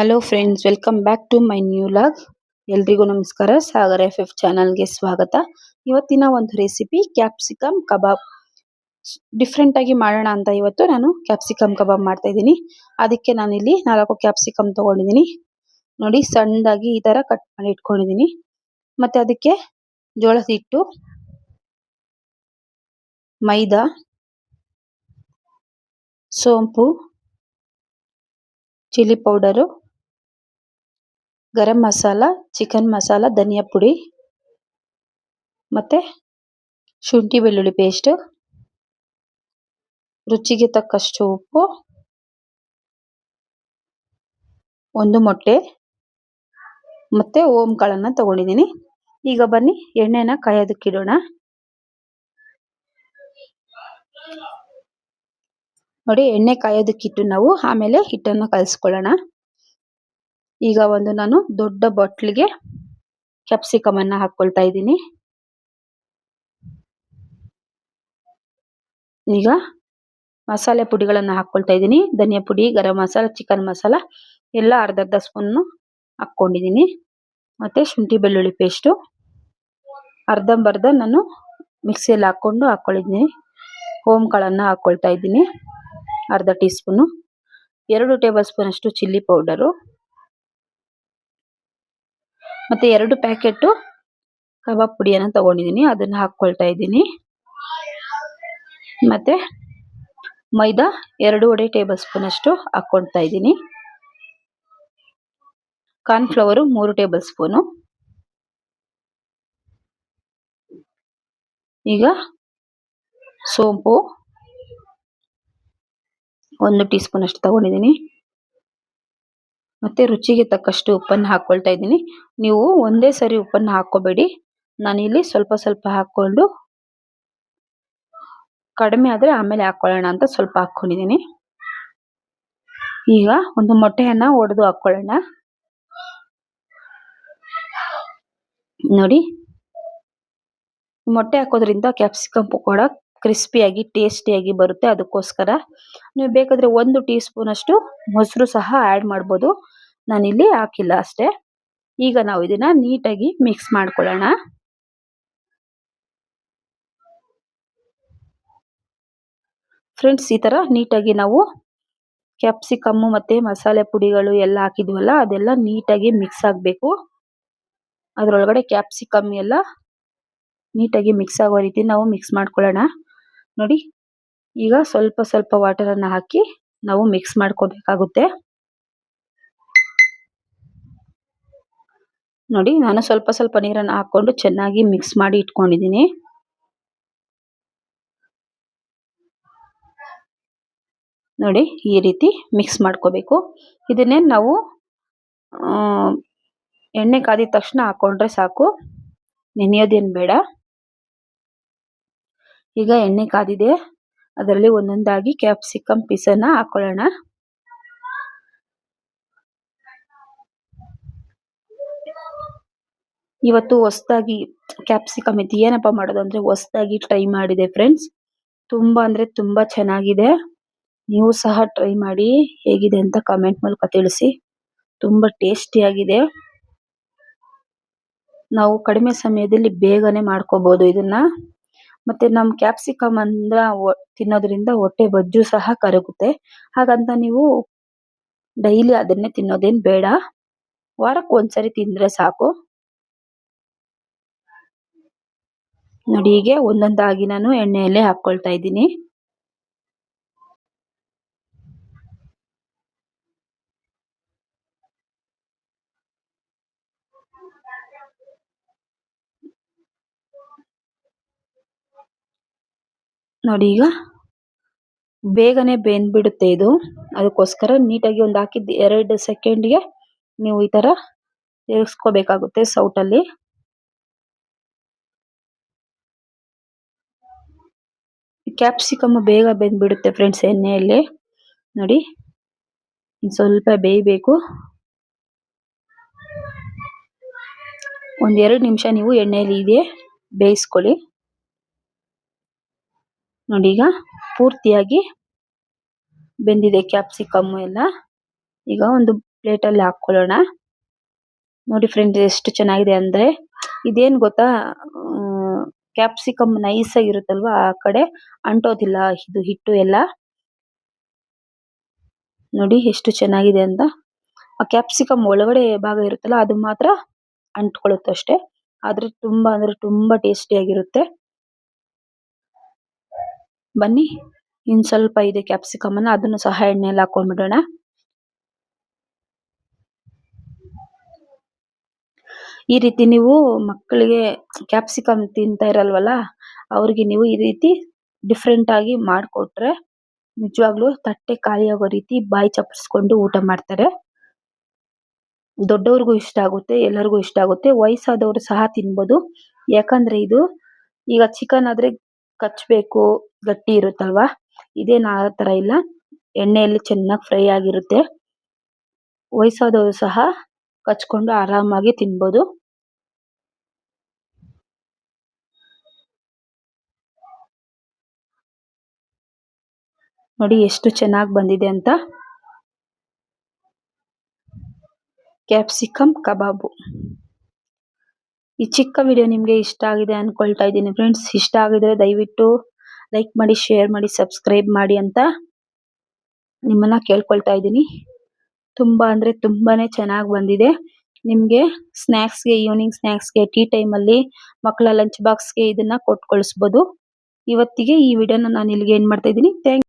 Hello friends, welcome back to my new log. ಎಲ್ರಿಗೂ ನಮಸ್ಕಾರ. ಸಾಗರ FF ಚಾನಲ್ಗೆ ಸ್ವಾಗತ. ಇವತ್ತಿನ ಒಂದು ರೆಸಿಪಿ ಕ್ಯಾಪ್ಸಿಕಮ್ ಕಬಾಬ್. ಡಿಫ್ರೆಂಟ್ ಆಗಿ ಮಾಡೋಣ ಅಂತ ಇವತ್ತು ನಾನು ಕ್ಯಾಪ್ಸಿಕಮ್ ಕಬಾಬ್ ಮಾಡ್ತಾ ಇದ್ದೀನಿ. ಅದಕ್ಕೆ ನಾನಿಲ್ಲಿ 4 ಕ್ಯಾಪ್ಸಿಕಮ್ ತಗೊಂಡಿದ್ದೀನಿ. ನೋಡಿ, ಸಣ್ಣದಾಗಿ ಈ ತರ ಕಟ್ ಮಾಡಿ ಇಟ್ಕೊಂಡಿದ್ದೀನಿ. ಮತ್ತೆ ಅದಕ್ಕೆ ಜೋಳದ ಹಿಟ್ಟು, ಮೈದಾ, ಸೋಂಪು, chilli powder, garam masala, chicken masala, ಧನಿಯಾ ಪುಡಿ, ಮತ್ತೆ ಶುಂಠಿ ಬೆಳ್ಳುಳ್ಳಿ ಪೇಸ್ಟ್, ರುಚಿಗೆ ತಕ್ಕಷ್ಟು ಉಪ್ಪು, ಒಂದು ಮೊಟ್ಟೆ, ಮತ್ತೆ ಓಂ ಕಾಳನ್ನ ತಗೊಂಡಿದ್ದೀನಿ. ಈಗ ಬನ್ನಿ ಎಣ್ಣೆನ ಕಾಯೋದಕ್ಕಿಡೋಣ. ನೋಡಿ, ಎಣ್ಣೆ ಕಾಯೋದಕ್ಕಿಟ್ಟು ನಾವು ಆಮೇಲೆ ಹಿಟ್ಟನ್ನು ಕಲಸ್ಕೊಳ್ಳೋಣ. ಈಗ ನಾನು ದೊಡ್ಡ ಬಾಟ್ಲಿಗೆ ಕ್ಯಾಪ್ಸಿಕಮ್ ಅನ್ನ ಹಾಕೊಳ್ತಾ ಇದ್ದೀನಿ. ಈಗ ಮಸಾಲೆ ಪುಡಿಗಳನ್ನ ಹಾಕೊಳ್ತಾ ಇದ್ದೀನಿ. ಧನಿಯಾ ಪುಡಿ, ಗರಂ ಮಸಾಲ, ಚಿಕನ್ ಮಸಾಲ ಎಲ್ಲ ಅರ್ಧ ಸ್ಪೂನ್ ಹಾಕೊಂಡಿದ್ದೀನಿ. ಮತ್ತೆ ಶುಂಠಿ ಬೆಳ್ಳುಳ್ಳಿ ಪೇಸ್ಟು ಅರ್ಧಂಬರ್ಧ ನಾನು ಮಿಕ್ಸಿಯಲ್ಲಿ ಹಾಕೊಂಡಿದ್ದೀನಿ. ಓಂ ಕಾಳನ್ನ ಹಾಕೊಳ್ತಾ ಇದ್ದೀನಿ, ಅರ್ಧ ಟೀ ಸ್ಪೂನು. 2 ಟೇಬಲ್ ಸ್ಪೂನ್ ಅಷ್ಟು ಚಿಲ್ಲಿ ಪೌಡರು, ಮತ್ತೆ 2 ಪ್ಯಾಕೆಟ್ ಕಬಾಬ್ ಪುಡಿಯನ್ನು ತಗೊಂಡಿದ್ದೀನಿ, ಅದನ್ನ ಹಾಕೊಳ್ತಾ ಇದ್ದೀನಿ. ಮತ್ತೆ ಮೈದಾ 2.5 ಟೇಬಲ್ ಸ್ಪೂನ್ ಅಷ್ಟು ಹಾಕೊಳ್ತಾ ಇದ್ದೀನಿ. Cornflour 3 table spoon. ಈಗ ಸೋಂಪು 1 ಟೀ ಸ್ಪೂನ್ ಅಷ್ಟು ತಗೊಂಡಿದ್ದೀನಿ. ಮತ್ತೆ ರುಚಿಗೆ ತಕ್ಕಷ್ಟು ಉಪ್ಪನ್ನು ಹಾಕೊಳ್ತಾ ಇದ್ದೀನಿ. ನೀವು ಒಂದೇ ಸರಿ ಉಪ್ಪನ್ನು ಹಾಕೋಬೇಡಿ. ನಾನಿಲ್ಲಿ ಸ್ವಲ್ಪ ಸ್ವಲ್ಪ ಹಾಕೊಂಡು ಕಡಿಮೆ ಆದ್ರೆ ಆಮೇಲೆ ಹಾಕೊಳ್ಳೋಣ ಅಂತ ಸ್ವಲ್ಪ ಹಾಕೊಂಡಿದ್ದೀನಿ. ಈಗ ಒಂದು ಮೊಟ್ಟೆಯನ್ನ ಒಡೆದು ಹಾಕೊಳ್ಳೋಣ. ನೋಡಿ, ಮೊಟ್ಟೆ ಹಾಕೋದ್ರಿಂದ ಕ್ಯಾಪ್ಸಿಕಮ್ ಪಕೋಡ ಕ್ರಿಸ್ಪಿಯಾಗಿ ಟೇಸ್ಟಿಯಾಗಿ ಬರುತ್ತೆ. ಅದಕ್ಕೋಸ್ಕರ ನೀವು ಬೇಕಾದ್ರೆ 1 ಟೀ ಸ್ಪೂನ್ ಅಷ್ಟು ಮೊಸರು ಸಹ ಆಡ್ ಮಾಡ್ಬೋದು. ನಾನಿಲ್ಲಿ ಹಾಕಿಲ್ಲ ಅಷ್ಟೇ. ಈಗ ನಾವು ಇದನ್ನ ನೀಟಾಗಿ ಮಿಕ್ಸ್ ಮಾಡ್ಕೊಳ್ಳೋಣ. ಫ್ರೆಂಡ್ಸ್, ಈ ತರ ನೀಟಾಗಿ ನಾವು ಕ್ಯಾಪ್ಸಿಕಮ್ ಮತ್ತೆ ಮಸಾಲೆ ಪುಡಿಗಳು ಎಲ್ಲ ಹಾಕಿದ್ವಲ್ಲ, ಅದೆಲ್ಲ ನೀಟಾಗಿ ಮಿಕ್ಸ್ ಆಗಬೇಕು. ಅದರೊಳಗಡೆ ಕ್ಯಾಪ್ಸಿಕಮ್ ಎಲ್ಲ ನೀಟಾಗಿ ಮಿಕ್ಸ್ ಆಗೋ ರೀತಿ ನಾವು ಮಿಕ್ಸ್ ಮಾಡ್ಕೊಳ್ಳೋಣ. ನೋಡಿ, ಈಗ ಸ್ವಲ್ಪ ಸ್ವಲ್ಪ ವಾಟರ್ ಅನ್ನ ಹಾಕಿ ನಾವು ಮಿಕ್ಸ್ ಮಾಡ್ಕೋಬೇಕಾಗುತ್ತೆ. ನೋಡಿ, ನಾನು ಸ್ವಲ್ಪ ಸ್ವಲ್ಪ ನೀರನ್ನು ಹಾಕೊಂಡು ಚೆನ್ನಾಗಿ ಮಿಕ್ಸ್ ಮಾಡಿ ಇಟ್ಕೊಂಡಿದ್ದೀನಿ. ನೋಡಿ, ಈ ರೀತಿ ಮಿಕ್ಸ್ ಮಾಡ್ಕೋಬೇಕು. ಇದನ್ನೇ ನಾವು ಎಣ್ಣೆ ಕಾದಿದ ತಕ್ಷಣ ಹಾಕೊಂಡ್ರೆ ಸಾಕು, ನೆನೆಯೋದೇನು ಬೇಡ. ಈಗ ಎಣ್ಣೆ ಕಾದಿದೆ, ಅದರಲ್ಲಿ ಒಂದೊಂದಾಗಿ ಕ್ಯಾಪ್ಸಿಕಮ್ ಪೀಸನ್ನ ಹಾಕೊಳ್ಳೋಣ. ಇವತ್ತು ಹೊಸದಾಗಿ ಕ್ಯಾಪ್ಸಿಕಮ್ ಇತ್ತು, ಏನಪ್ಪ ಮಾಡೋದು ಅಂದ್ರೆ ಹೊಸದಾಗಿ ಟ್ರೈ ಮಾಡಿದೆ ಫ್ರೆಂಡ್ಸ್. ತುಂಬಾ ಅಂದ್ರೆ ತುಂಬಾ ಚೆನ್ನಾಗಿದೆ. ನೀವು ಸಹ ಟ್ರೈ ಮಾಡಿ, ಹೇಗಿದೆ ಅಂತ ಕಮೆಂಟ್ ಮೂಲಕ ತಿಳಿಸಿ. ತುಂಬಾ ಟೇಸ್ಟಿಯಾಗಿದೆ. ನಾವು ಕಡಿಮೆ ಸಮಯದಲ್ಲಿ ಬೇಗನೆ ಮಾಡ್ಕೋಬಹುದು ಇದನ್ನ. ಮತ್ತೆ ನಮ್ ಕ್ಯಾಪ್ಸಿಕಮ್ ಅಂದ್ರ ತಿನ್ನೋದ್ರಿಂದ ಹೊಟ್ಟೆ ಬೊಜ್ಜು ಸಹ ಕರಗುತ್ತೆ. ಹಾಗಂತ ನೀವು ಡೈಲಿ ಅದನ್ನೇ ತಿನ್ನೋದೇನ್ ಬೇಡ, ವಾರಕ್ಕೆ ಒಂದ್ಸರಿ ತಿಂದ್ರೆ ಸಾಕು. ನೋಡಿ, ಹೀಗೆ ಒಂದೊಂದಾಗಿ ನಾನು ಎಣ್ಣೆಯಲ್ಲೇ ಹಾಕೊಳ್ತಾ ಇದ್ದೀನಿ. ನೋಡಿ, ಈಗ ಬೇಗನೆ ಬೆಂದ್ಬಿಡುತ್ತೆ ಇದು. ಅದಕ್ಕೋಸ್ಕರ ನೀಟಾಗಿ ಒಂದು ಹಾಕಿದ್ 2 ಸೆಕೆಂಡ್ಗೆ ನೀವು ಈ ತರ ತಿರುಗಿಸ್ಕೋಬೇಕಾಗುತ್ತೆ ಸೌಟಲ್ಲಿ. ಕ್ಯಾಪ್ಸಿಕಮ್ ಬೇಗ ಬೆಂದ್ಬಿಡುತ್ತೆ ಫ್ರೆಂಡ್ಸ್ ಎಣ್ಣೆಯಲ್ಲಿ. ನೋಡಿ, ಸ್ವಲ್ಪ ಬೇಯಬೇಕು. 1-2 ನಿಮಿಷ ನೀವು ಎಣ್ಣೆಯಲ್ಲಿ ಇದೆ ಬೇಯಿಸ್ಕೊಳ್ಳಿ. ನೋಡಿ, ಈಗ ಪೂರ್ತಿಯಾಗಿ ಬೆಂದಿದೆ ಕ್ಯಾಪ್ಸಿಕಮ್ ಎಲ್ಲ. ಈಗ ಒಂದು ಪ್ಲೇಟಲ್ಲಿ ಹಾಕೊಳ್ಳೋಣ. ನೋಡಿ ಫ್ರೆಂಡ್ಸ್ ಎಷ್ಟು ಚೆನ್ನಾಗಿದೆ ಅಂದ್ರೆ ಇದೇನ್ ಗೊತ್ತಾ ಕ್ಯಾಪ್ಸಿಕಮ್ ನೈಸ್ ಆಗಿರುತ್ತಲ್ವಾ ಆ ಕಡೆ ಅಂಟೋದಿಲ್ಲ ಇದು ಹಿಟ್ಟು ಎಲ್ಲ. ನೋಡಿ ಎಷ್ಟು ಚೆನ್ನಾಗಿದೆ ಅಂತ. ಆ ಕ್ಯಾಪ್ಸಿಕಮ್ ಒಳಗಡೆ ಭಾಗ ಇರುತ್ತಲ್ಲ ಅದು ಮಾತ್ರ ಅಂಟ್ಕೊಳ್ಳುತ್ತೆ ಅಷ್ಟೇ. ಆದ್ರೆ ತುಂಬಾ ಟೇಸ್ಟಿ ಆಗಿರುತ್ತೆ. ಬನ್ನಿ ಇನ್ ಸ್ವಲ್ಪ ಇದೆ ಕ್ಯಾಪ್ಸಿಕಮ್ ಅನ್ನ ಅದನ್ನು ಸಹ ಎಣ್ಣೆಯಲ್ಲಿ ಹಾಕೊಂಡ್ಬಿಡೋಣ. ಈ ರೀತಿ ನೀವು ಮಕ್ಕಳಿಗೆ ಕ್ಯಾಪ್ಸಿಕಮ್ ತಿಂತಾ ಇರಲ್ವಲ್ಲ ಅವ್ರಿಗೆ ನೀವು ಈ ರೀತಿ ಡಿಫ್ರೆಂಟ್ ಆಗಿ ಮಾಡ್ಕೊಟ್ರೆ ನಿಜವಾಗ್ಲೂ ತಟ್ಟೆ ಖಾಲಿ ಆಗೋ ರೀತಿ ಬಾಯಿ ಚಪ್ಪರಿಸ್ಕೊಂಡು ಊಟ ಮಾಡ್ತಾರೆ. ದೊಡ್ಡವ್ರಿಗೂ ಇಷ್ಟ ಆಗುತ್ತೆ, ಎಲ್ಲರಿಗೂ ಇಷ್ಟ ಆಗುತ್ತೆ, ವಯಸ್ಸಾದವರು ಸಹ ತಿನ್ಬೋದು. ಯಾಕಂದ್ರೆ ಇದು ಈಗ ಚಿಕನ್ ಆದ್ರೆ ಕಚ್ಬೇಕು, ಗಟ್ಟಿ ಇರುತ್ತಲ್ವಾ, ಇದೇನ್ ಆ ತರ ಇಲ್ಲ, ಎಣ್ಣೆಯಲ್ಲಿ ಚೆನ್ನಾಗಿ ಫ್ರೈ ಆಗಿರುತ್ತೆ. ವಯಸ್ಸಾದವರು ಸಹ ಕಚ್ಕೊಂಡು ಆರಾಮಾಗಿ ತಿನ್ಬೋದು. ನೋಡಿ ಎಷ್ಟು ಚೆನ್ನಾಗಿ ಬಂದಿದೆ ಅಂತ ಕ್ಯಾಪ್ಸಿಕಮ್ ಕಬಾಬು. ಈ ಚಿಕ್ಕ ವಿಡಿಯೋ ನಿಮ್ಗೆ ಇಷ್ಟ ಆಗಿದೆ ಅನ್ಕೊಳ್ತಾ ಇದ್ದೀನಿ ಫ್ರೆಂಡ್ಸ್. ಇಷ್ಟ ಆಗಿದ್ರೆ ದಯವಿಟ್ಟು ಲೈಕ್ ಮಾಡಿ, ಶೇರ್ ಮಾಡಿ, ಸಬ್ಸ್ಕ್ರೈಬ್ ಮಾಡಿ ಅಂತ ನಿಮ್ಮನ್ನ ಕೇಳ್ಕೊಳ್ತಾ ಇದ್ದೀನಿ. ತುಂಬಾ ಅಂದ್ರೆ ತುಂಬಾನೇ ಚೆನ್ನಾಗಿ ಬಂದಿದೆ. ನಿಮ್ಗೆ ಸ್ನ್ಯಾಕ್ಸ್ಗೆ, ಈವ್ನಿಂಗ್ ಸ್ನ್ಯಾಕ್ಸ್ಗೆ, ಟೀ ಟೈಮಲ್ಲಿ ಮಕ್ಕಳ ಲಂಚ್ ಬಾಕ್ಸ್ಗೆ ಇದನ್ನ ಕೊಟ್ಟು ಕಳಿಸ್ಬೋದು. ಇವತ್ತಿಗೆ ಈ ವಿಡಿಯೋನ ನಾನು ಇಲ್ಲಿಗೆ ಎಂಡ್ ಮಾಡ್ತಾ ಇದ್ದೀನಿ. ಥ್ಯಾಂಕ್